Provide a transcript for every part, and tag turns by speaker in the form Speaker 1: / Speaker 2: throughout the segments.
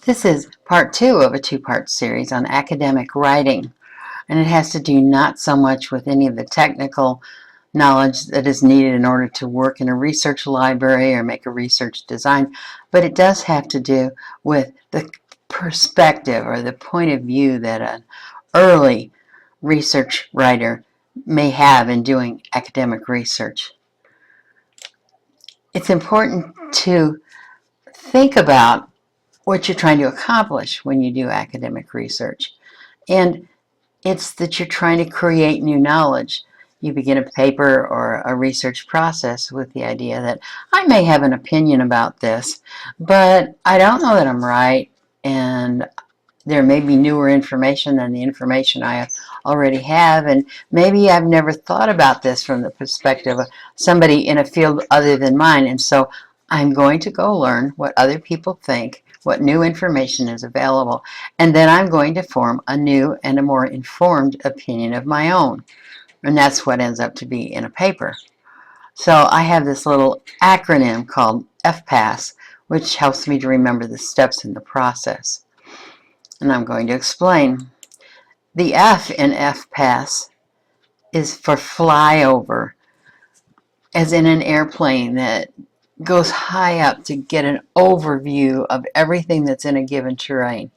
Speaker 1: This is part 2 of a 2-part series on academic writing, and it has to do not so much with any of the technical knowledge that is needed in order to work in a research library or make a research design, but it does have to do with the perspective or the point of view that an early research writer may have in doing academic research. It's important to think about what you're trying to accomplish when you do academic research. And it's that you're trying to create new knowledge. You begin a paper or a research process with the idea that I may have an opinion about this, but I don't know that I'm right, and there may be newer information than the information I already have, and maybe I've never thought about this from the perspective of somebody in a field other than mine, and so I'm going to go learn what other people think, what new information is available, and then I'm going to form a new and a more informed opinion of my own. And that's what ends up to be in a paper. So I have this little acronym called FPAS, which helps me to remember the steps in the process. And I'm going to explain. The F in FPAS is for flyover, as in an airplane that goes high up to get an overview of everything that's in a given terrain.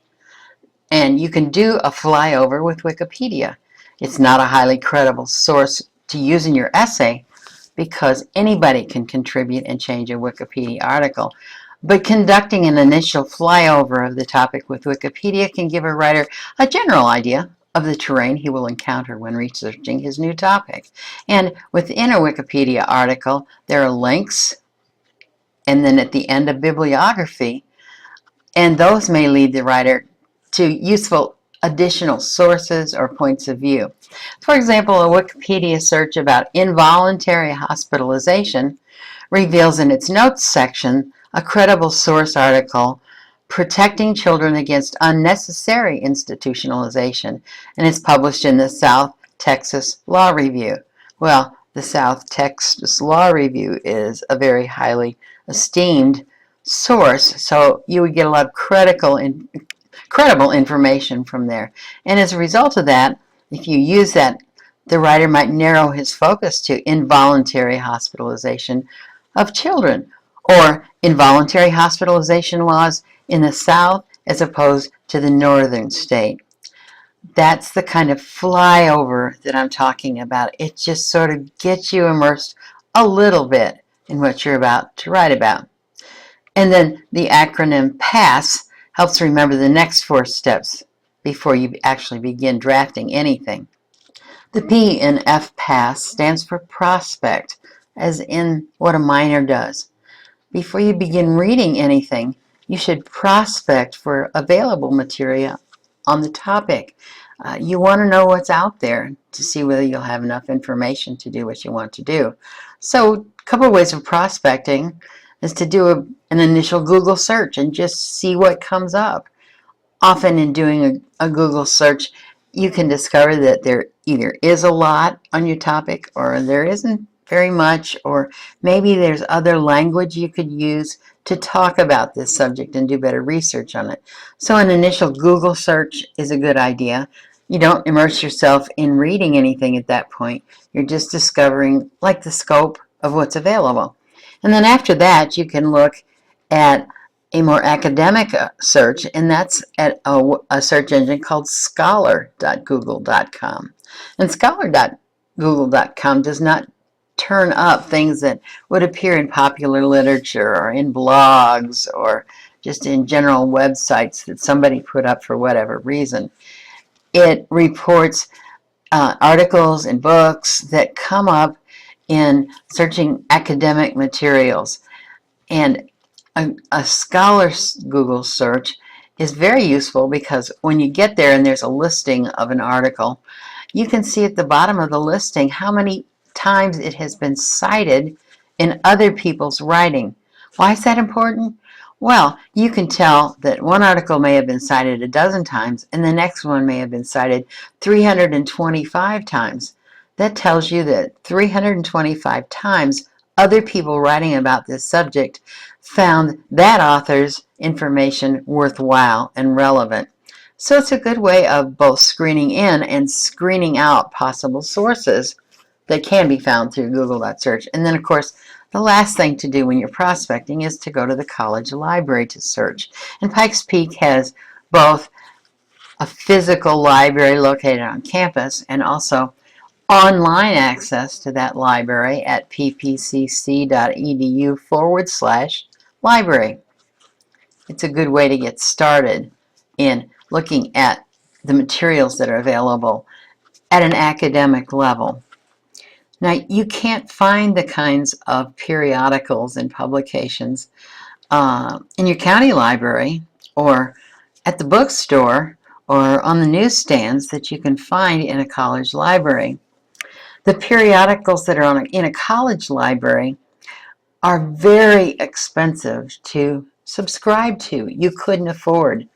Speaker 1: And you can do a flyover with Wikipedia. It's not a highly credible source to use in your essay because anybody can contribute and change a Wikipedia article. But conducting an initial flyover of the topic with Wikipedia can give a writer a general idea of the terrain he will encounter when researching his new topic. And within a Wikipedia article, there are links, and then at the end a bibliography, and those may lead the writer to useful additional sources or points of view. For example, a Wikipedia search about involuntary hospitalization reveals in its notes section a credible source article, Protecting Children Against Unnecessary Institutionalization, and it's published in the South Texas Law Review. Well, the South Texas Law Review is a very highly esteemed source, so you would get a lot of credible information from there. And as a result of that, if you use that, the writer might narrow his focus to involuntary hospitalization of children, or involuntary hospitalization laws in the South as opposed to the northern state. That's the kind of flyover that I'm talking about. It just sort of gets you immersed a little bit in what you're about to write about. And then the acronym PASS helps remember the next 4 steps before you actually begin drafting anything. The P in FPAS stands for prospect, as in what a minor does. Before you begin reading anything, you should prospect for available material on the topic. You want to know what's out there to see whether you'll have enough information to do what you want to do. So a couple of ways of prospecting is to do an initial Google search and just see what comes up. Often in doing a Google search, you can discover that there either is a lot on your topic or there isn't very much, or maybe there's other language you could use to talk about this subject and do better research on it. So an initial Google search is a good idea. You don't immerse yourself in reading anything at that point. You're just discovering like the scope of what's available. And then after that, you can look at a more academic search, and that's at a search engine called scholar.google.com. And scholar.google.com does not turn up things that would appear in popular literature or in blogs or just in general websites that somebody put up for whatever reason. It reports articles and books that come up in searching academic materials. And a scholar's Google search is very useful because when you get there and there's a listing of an article, you can see at the bottom of the listing how many times it has been cited in other people's writing. Why is that important? Well, you can tell that one article may have been cited a dozen times and the next one may have been cited 325 times. That tells you that 325 times other people writing about this subject found that author's information worthwhile and relevant. So it's a good way of both screening in and screening out possible sources that can be found through Google.search. And then, of course, the last thing to do when you're prospecting is to go to the college library to search. And Pikes Peak has both a physical library located on campus and also online access to that library at ppcc.edu/library. It's a good way to get started in looking at the materials that are available at an academic level. Now, you can't find the kinds of periodicals and publications in your county library or at the bookstore or on the newsstands that you can find in a college library. The periodicals that are in a college library are very expensive to subscribe to. You couldn't afford.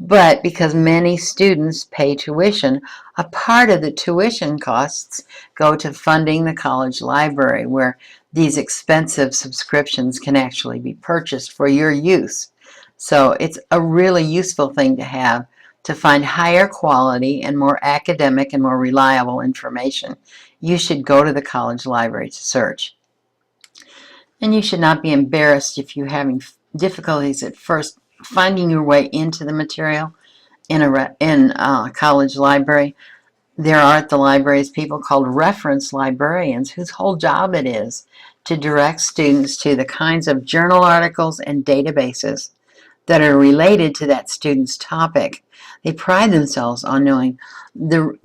Speaker 1: But because many students pay tuition, a part of the tuition costs go to funding the college library, where these expensive subscriptions can actually be purchased for your use. So it's a really useful thing to have to find higher quality and more academic and more reliable information. You should go to the college library to search. And you should not be embarrassed if you're having difficulties at first finding your way into the material in a college library. There are at the libraries people called reference librarians whose whole job it is to direct students to the kinds of journal articles and databases that are related to that student's topic. They pride themselves on knowing the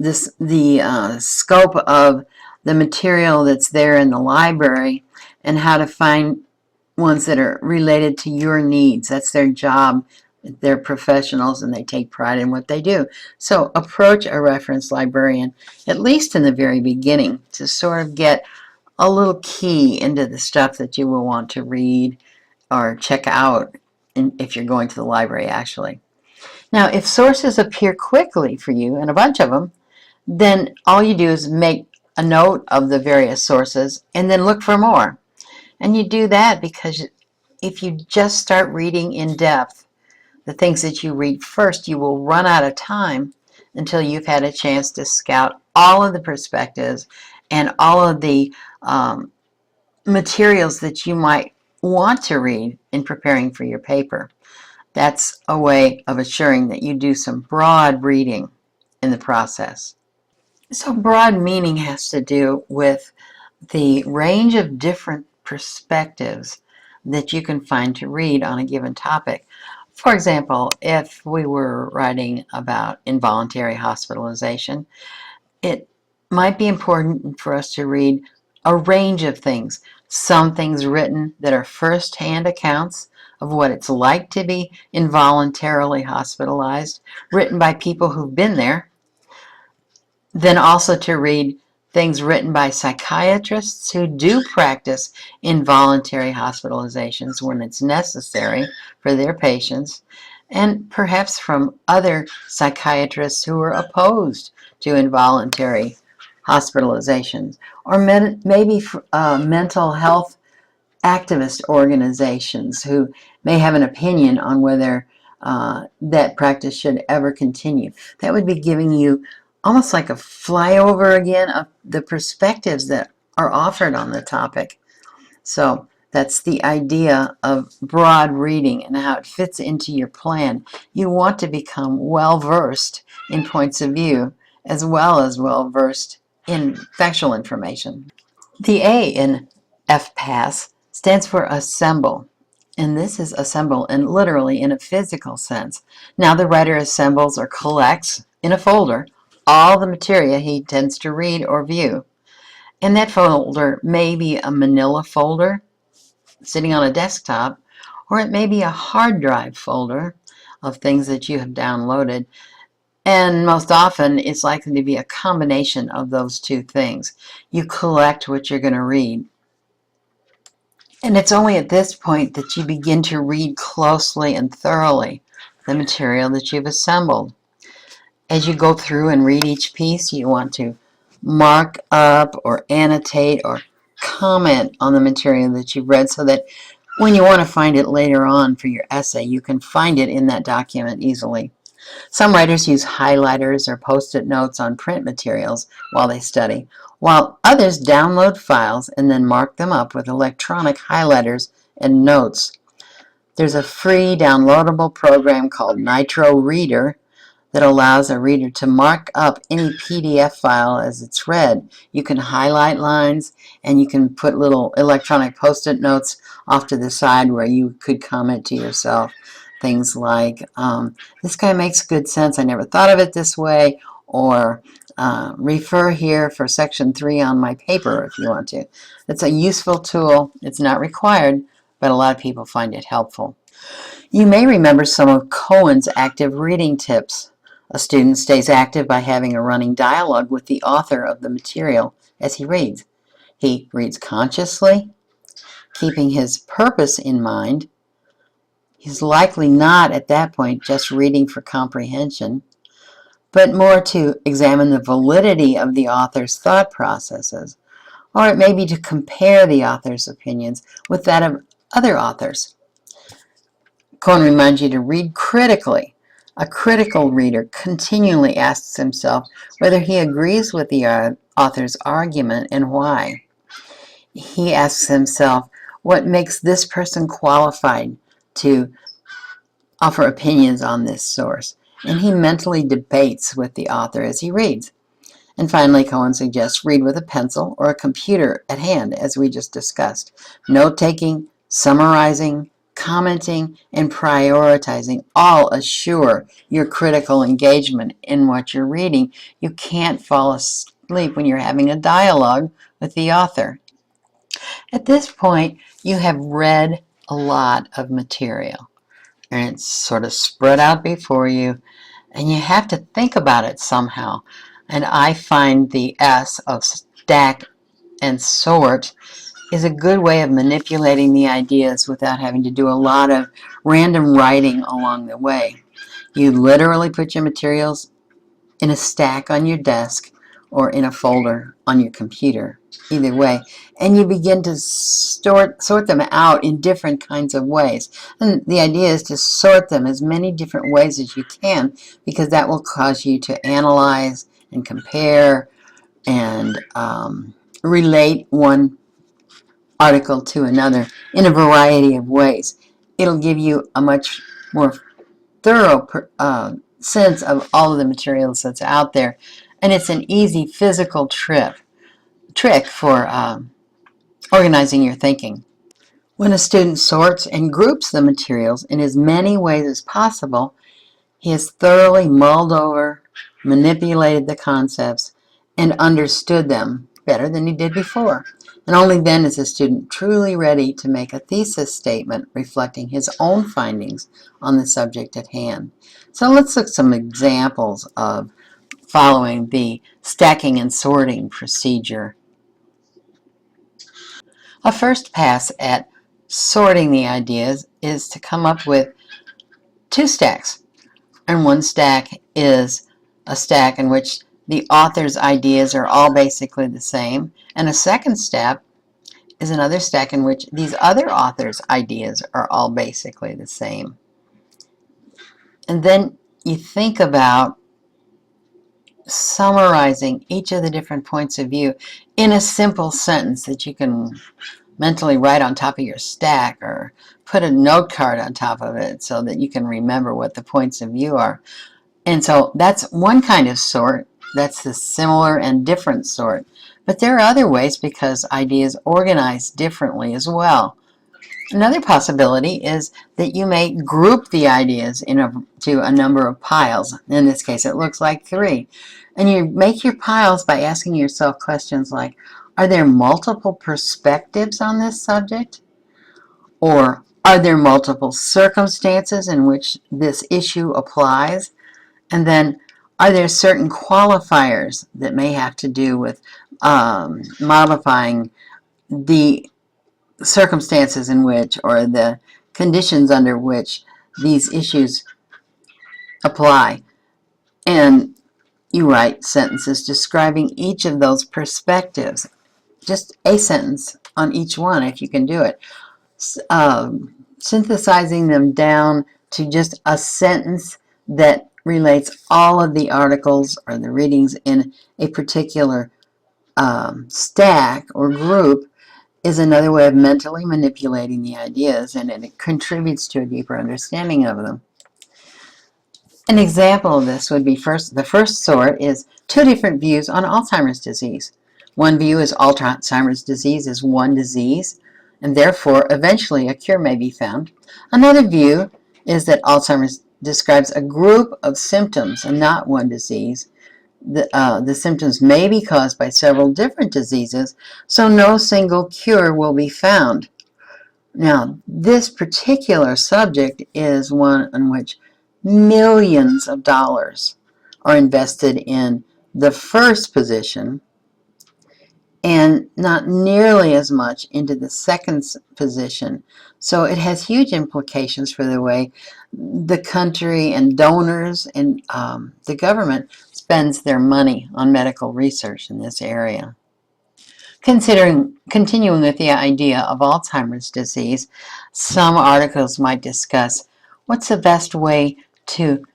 Speaker 1: scope of the material that's there in the library and how to find ones that are related to your needs. That's their job. They're professionals and they take pride in what they do. So approach a reference librarian, at least in the very beginning, to sort of get a little key into the stuff that you will want to read or check out if you're going to the library actually. Now, if sources appear quickly for you, and a bunch of them, then all you do is make a note of the various sources and then look for more. And you do that because if you just start reading in depth the things that you read first, you will run out of time until you've had a chance to scout all of the perspectives and all of the materials that you might want to read in preparing for your paper. That's a way of assuring that you do some broad reading in the process. So broad meaning has to do with the range of different perspectives that you can find to read on a given topic. For example, if we were writing about involuntary hospitalization, it might be important for us to read a range of things. Some things written that are first-hand accounts of what it's like to be involuntarily hospitalized, written by people who've been there. Then also to read things written by psychiatrists who do practice involuntary hospitalizations when it's necessary for their patients, and perhaps from other psychiatrists who are opposed to involuntary hospitalizations, or maybe mental health activist organizations who may have an opinion on whether that practice should ever continue. That would be giving you almost like a flyover again of the perspectives that are offered on the topic. So that's the idea of broad reading and how it fits into your plan. You want to become well-versed in points of view as well-versed in factual information. The A in FPAS stands for assemble. And this is assemble and literally in a physical sense. Now the writer assembles or collects in a folder all the material he intends to read or view. And that folder may be a manila folder sitting on a desktop, or it may be a hard drive folder of things that you have downloaded. And most often it's likely to be a combination of those two things. You collect what you're going to read. And it's only at this point that you begin to read closely and thoroughly the material that you've assembled. As you go through and read each piece, you want to mark up or annotate or comment on the material that you've read so that When you want to find it later on for your essay, you can find it in that document easily. Some writers use highlighters or post-it notes on print materials while they study, while others download files and then mark them up with electronic highlighters and notes. There's a free downloadable program called Nitro Reader that allows a reader to mark up any PDF file as it's read. You can highlight lines and you can put little electronic post-it notes off to the side where you could comment to yourself. Things like, this guy makes good sense, I never thought of it this way, or refer here for section 3 on my paper if you want to. It's a useful tool. It's not required, but a lot of people find it helpful. You may remember some of Cohen's active reading tips. A student stays active by having a running dialogue with the author of the material as he reads. He reads consciously, keeping his purpose in mind. He's likely not at that point just reading for comprehension, but more to examine the validity of the author's thought processes, or it may be to compare the author's opinions with that of other authors. Cohen reminds you to read critically. A critical reader continually asks himself whether he agrees with the author's argument and why. He asks himself, what makes this person qualified to offer opinions on this source? And he mentally debates with the author as he reads. And finally, Cohen suggests read with a pencil or a computer at hand, as we just discussed. Note-taking, summarizing, commenting, and prioritizing all assure your critical engagement in what you're reading. You can't fall asleep when you're having a dialogue with the author. At this point, you have read a lot of material, and it's sort of spread out before you, and you have to think about it somehow. And I find the S of stack and sort is a good way of manipulating the ideas without having to do a lot of random writing along the way. You literally put your materials in a stack on your desk or in a folder on your computer, either way, and you begin to sort them out in different kinds of ways. And the idea is to sort them as many different ways as you can, because that will cause you to analyze and compare and relate one article to another in a variety of ways. It'll give you a much more thorough sense of all of the materials that's out there, and it's an easy physical trick for organizing your thinking. When a student sorts and groups the materials in as many ways as possible, he has thoroughly mulled over, manipulated the concepts, and understood them better than he did before. And only then is the student truly ready to make a thesis statement reflecting his own findings on the subject at hand. So let's look at some examples of following the stacking and sorting procedure. A first pass at sorting the ideas is to come up with two stacks. And one stack is a stack in which the author's ideas are all basically the same. And a second step is another stack in which these other authors' ideas are all basically the same. And then you think about summarizing each of the different points of view in a simple sentence that you can mentally write on top of your stack or put a note card on top of it so that you can remember what the points of view are. And so that's one kind of sort. That's the similar and different sort. But there are other ways because ideas organize differently as well. Another possibility is that you may group the ideas into a number of piles. In this case, it looks like 3. And you make your piles by asking yourself questions like, are there multiple perspectives on this subject? Or are there multiple circumstances in which this issue applies? And then, are there certain qualifiers that may have to do with modifying the circumstances in which, or the conditions under which these issues apply? And you write sentences describing each of those perspectives. Just a sentence on each one if you can do it. synthesizing them down to just a sentence that relates all of the articles or the readings in a particular stack or group is another way of mentally manipulating the ideas, and it contributes to a deeper understanding of them. An example of this would be the first sort is two different views on Alzheimer's disease. One view is Alzheimer's disease is one disease, and therefore eventually a cure may be found. Another view is that Alzheimer's describes a group of symptoms and not one disease. The symptoms may be caused by several different diseases, so no single cure will be found. Now, this particular subject is one in which millions of dollars are invested in the first position and not nearly as much into the second position. So it has huge implications for the way the country and donors and the government spends their money on medical research in this area. Continuing with the idea of Alzheimer's disease, some articles might discuss what's the best way to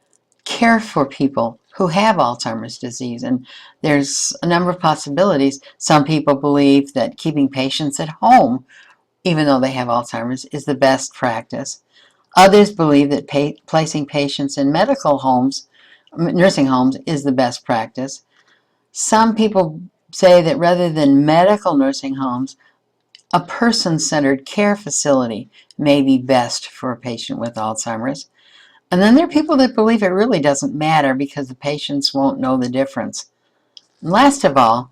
Speaker 1: care for people who have Alzheimer's disease. And there's a number of possibilities. Some people believe that keeping patients at home, even though they have Alzheimer's, is the best practice. Others believe that placing patients in medical homes, nursing homes, is the best practice. Some people say that rather than medical nursing homes, a person-centered care facility may be best for a patient with Alzheimer's. And then there are people that believe it really doesn't matter because the patients won't know the difference. And last of all,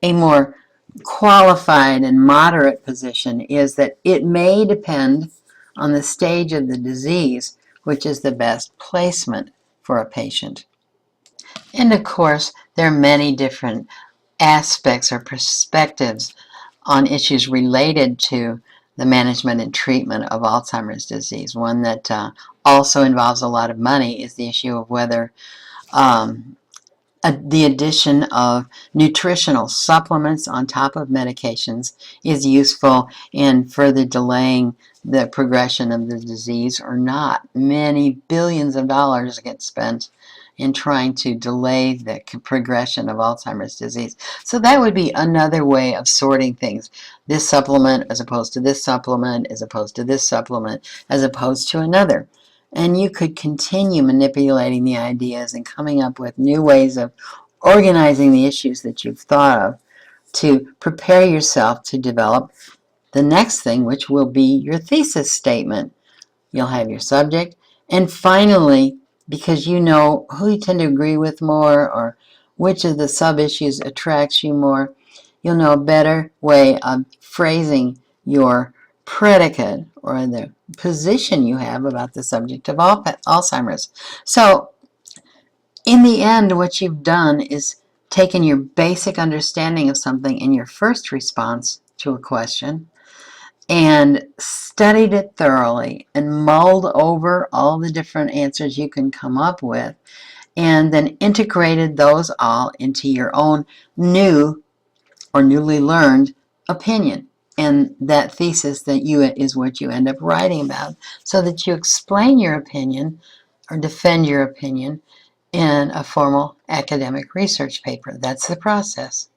Speaker 1: a more qualified and moderate position is that it may depend on the stage of the disease, which is the best placement for a patient. And of course, there are many different aspects or perspectives on issues related to the management and treatment of Alzheimer's disease. One that also involves a lot of money is the issue of whether the addition of nutritional supplements on top of medications is useful in further delaying the progression of the disease or not. Many billions of dollars get spent in trying to delay the progression of Alzheimer's disease. So that would be another way of sorting things. This supplement as opposed to this supplement, as opposed to this supplement, as opposed to another. And you could continue manipulating the ideas and coming up with new ways of organizing the issues that you've thought of to prepare yourself to develop the next thing, which will be your thesis statement. You'll have your subject, and finally, because you know who you tend to agree with more or which of the sub-issues attracts you more, you'll know a better way of phrasing your predicate or the position you have about the subject of Alzheimer's. So in the end, what you've done is taken your basic understanding of something in your first response to a question and studied it thoroughly and mulled over all the different answers you can come up with, and then integrated those all into your own new or newly learned opinion. And that thesis that is what you end up writing about, so that you explain your opinion or defend your opinion in a formal academic research paper. That's the process.